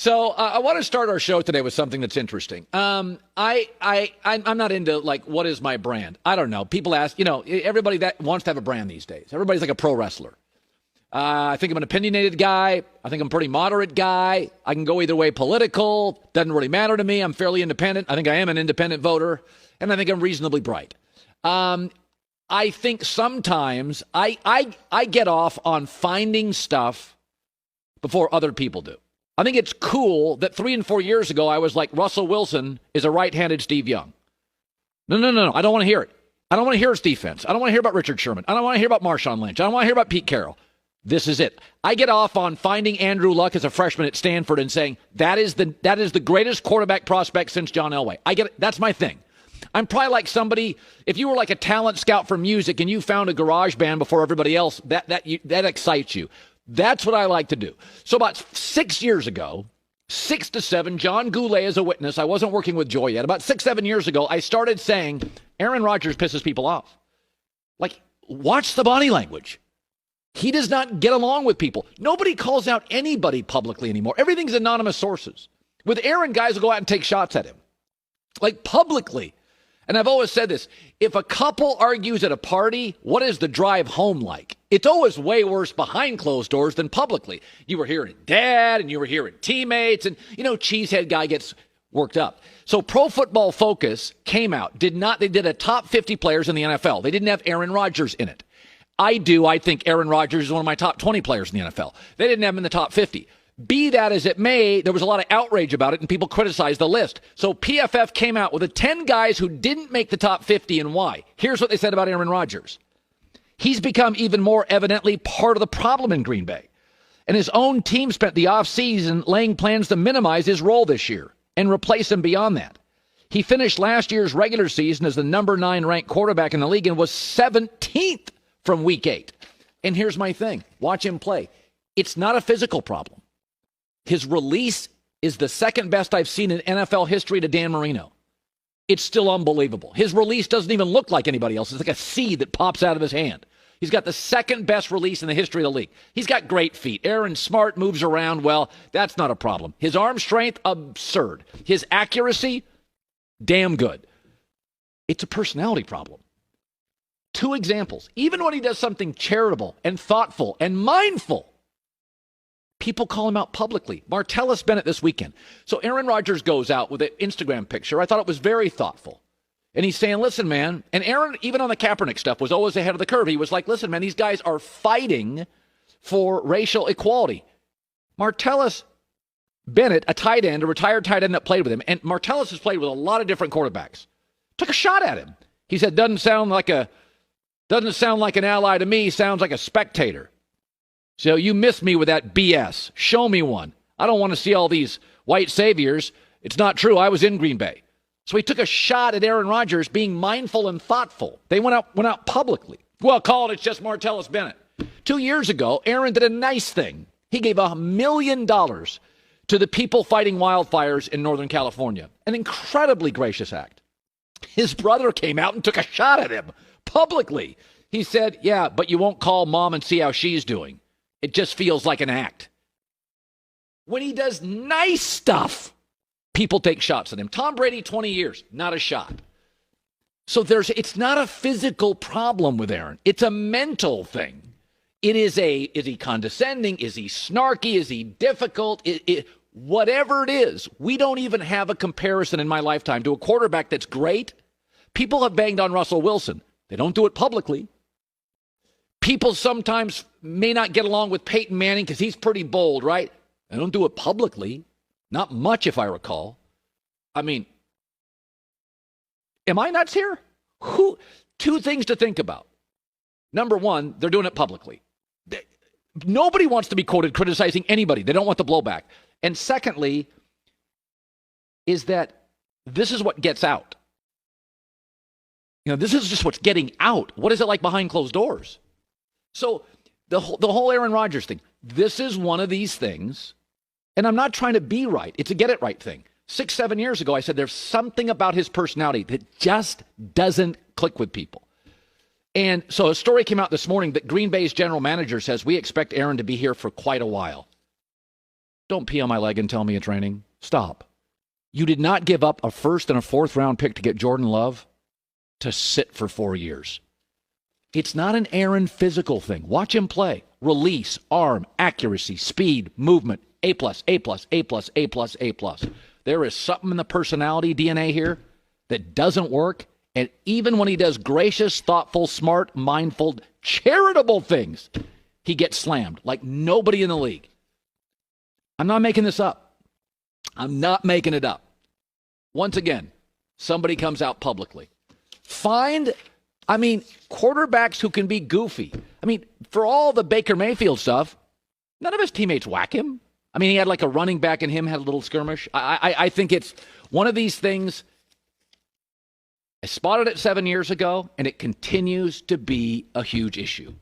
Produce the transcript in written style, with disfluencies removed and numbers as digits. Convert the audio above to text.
So I want to start our show today with something that's interesting. I'm not into like what is my brand. I don't know. People ask, everybody that wants to have a brand these days. Everybody's like a pro wrestler. I think I'm an opinionated guy. I think I'm a pretty moderate guy. I can go either way political. Doesn't really matter to me. I'm fairly independent. I think I am an independent voter, and I think I'm reasonably bright. I think sometimes I get off on finding stuff before other people do. I think it's cool that 3 and 4 years ago, I was like, Russell Wilson is a right-handed Steve Young. No. I don't want to hear it. I don't want to hear his defense. I don't want to hear about Richard Sherman. I don't want to hear about Marshawn Lynch. I don't want to hear about Pete Carroll. This is it. I get off on finding Andrew Luck as a freshman at Stanford and saying, that is the greatest quarterback prospect since John Elway. I get it. That's my thing. I'm probably like somebody, if you were like a talent scout for music and you found a garage band before everybody else, that excites you. That's what I like to do. So about 6 years ago, 6 to 7, John Goulet is a witness. I wasn't working with Joy yet. About 6, 7 years ago, I started saying, Aaron Rodgers pisses people off. Like, watch the body language. He does not get along with people. Nobody calls out anybody publicly anymore. Everything's anonymous sources. With Aaron, guys will go out and take shots at him. Like, publicly. And I've always said this, if a couple argues at a party, what is the drive home like? It's always way worse behind closed doors than publicly. You were hearing dad and you were hearing teammates and, cheesehead guy gets worked up. So Pro Football Focus came out, they did a top 50 players in the NFL. They didn't have Aaron Rodgers in it. I think Aaron Rodgers is one of my top 20 players in the NFL. They didn't have him in the top 50. Be that as it may, there was a lot of outrage about it, and people criticized the list. So PFF came out with the 10 guys who didn't make the top 50 and why. Here's what they said about Aaron Rodgers. He's become even more evidently part of the problem in Green Bay. And his own team spent the offseason laying plans to minimize his role this year and replace him beyond that. He finished last year's regular season as the number 9 ranked quarterback in the league and was 17th from week 8. And here's my thing. Watch him play. It's not a physical problem. His release is the second best I've seen in NFL history to Dan Marino. It's still unbelievable. His release doesn't even look like anybody else. It's like a seed that pops out of his hand. He's got the second best release in the history of the league. He's got great feet. Aaron Smart moves around well. That's not a problem. His arm strength, absurd. His accuracy, damn good. It's a personality problem. 2 examples. Even when he does something charitable and thoughtful and mindful, people call him out publicly. Martellus Bennett this weekend. So Aaron Rodgers goes out with an Instagram picture. I thought it was very thoughtful. And he's saying, listen, man, and Aaron, even on the Kaepernick stuff, was always ahead of the curve. He was like, listen, man, these guys are fighting for racial equality. Martellus Bennett, a tight end, a retired tight end that played with him, and Martellus has played with a lot of different quarterbacks, took a shot at him. He said, doesn't sound like an ally to me, sounds like a spectator. So you missed me with that BS. Show me one. I don't want to see all these white saviors. It's not true. I was in Green Bay. So he took a shot at Aaron Rodgers being mindful and thoughtful. They went out publicly. Well, call it, it's just Martellus Bennett. 2 years ago, Aaron did a nice thing. He gave $1 million to the people fighting wildfires in Northern California. An incredibly gracious act. His brother came out and took a shot at him publicly. He said, yeah, but you won't call mom and see how she's doing. It just feels like an act. When he does nice stuff, people take shots at him. Tom Brady, 20 years, not a shot. So it's not a physical problem with Aaron. It's a mental thing. Is he condescending? Is he snarky? Is he difficult? Whatever it is, we don't even have a comparison in my lifetime to a quarterback that's great. People have banged on Russell Wilson. They don't do it publicly. People sometimes may not get along with Peyton Manning because he's pretty bold, right? They don't do it publicly. Not much, if I recall. I mean, am I nuts here? 2 things to think about. Number one, they're doing it publicly. Nobody wants to be quoted criticizing anybody. They don't want the blowback. And secondly, is that this is what gets out. This is just what's getting out. What is it like behind closed doors? So the whole Aaron Rodgers thing, this is one of these things, and I'm not trying to be right. It's a get it right thing. 6, 7 years ago, I said there's something about his personality that just doesn't click with people. And so a story came out this morning that Green Bay's general manager says we expect Aaron to be here for quite a while. Don't pee on my leg and tell me it's raining. Stop. You did not give up a first and a fourth round pick to get Jordan Love to sit for 4 years. It's not an Aaron physical thing. Watch him play. Release, arm, accuracy, speed, movement. A+, A+, A+, A+, A+. There is something in the personality DNA here that doesn't work. And even when he does gracious, thoughtful, smart, mindful, charitable things, he gets slammed like nobody in the league. I'm not making this up. I'm not making it up. Once again, somebody comes out publicly. Find, quarterbacks who can be goofy. For all the Baker Mayfield stuff, none of his teammates whack him. He had like a running back and him had a little skirmish. I think it's one of these things. I spotted it 7 years ago, and it continues to be a huge issue.